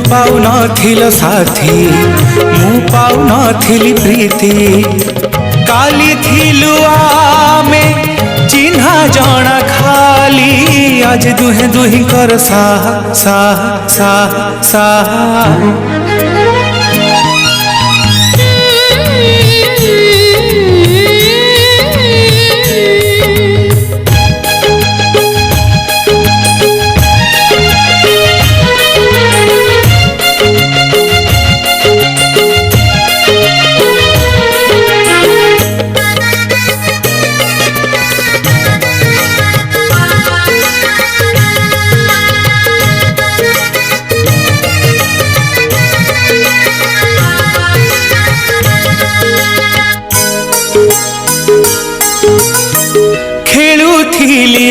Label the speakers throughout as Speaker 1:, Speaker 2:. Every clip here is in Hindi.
Speaker 1: पाऊ नथिल साथी मु पाऊ नथिली प्रीति काली थिलु आमे चिन्हा जणा खाली आज दुहे दुही कर सा सा सा सा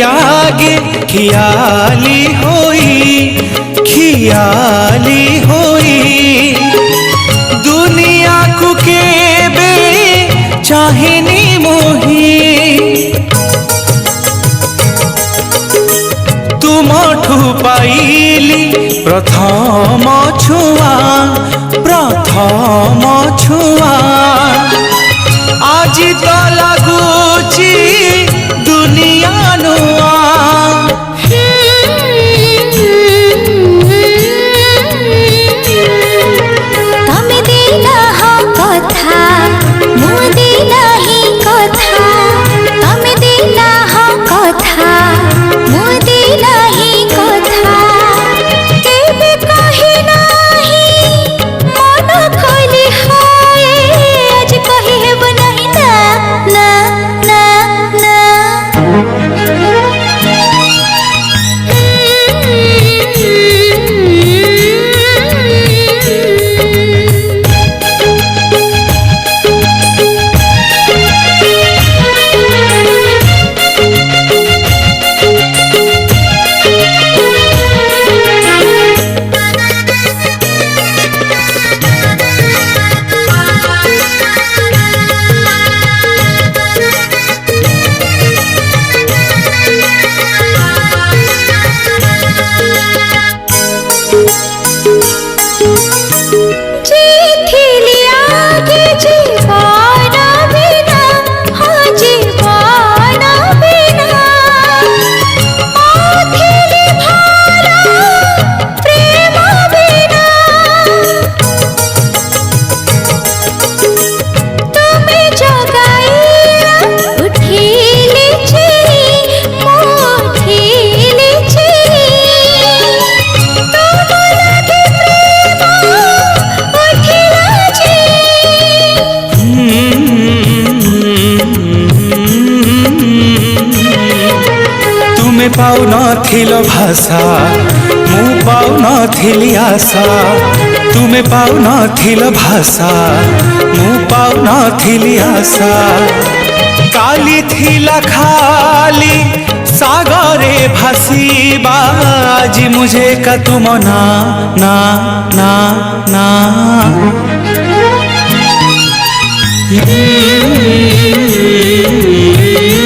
Speaker 1: आगे खियाली होई दुनिया को केबे चाहेनी मोही तुमठू पाइली प्रथम छुआ आज तो लगुची दुनिया नुआ
Speaker 2: तमे दिला हा कथा मु दिला ही कथा तमे दिला हा कथा मु दिला ही कथा केबे कहि नाही मन खोली हाय आज कहि हेब नहीं ना ना ना
Speaker 1: पाऊ नथिल भाषा मु पाऊ नथिली आशा तुमे पाऊ नथिल भाषा मु पाऊ नथिली आशा काली थिला खाली सागरे भासीबा आज मुझे का तुम ना ना ना ना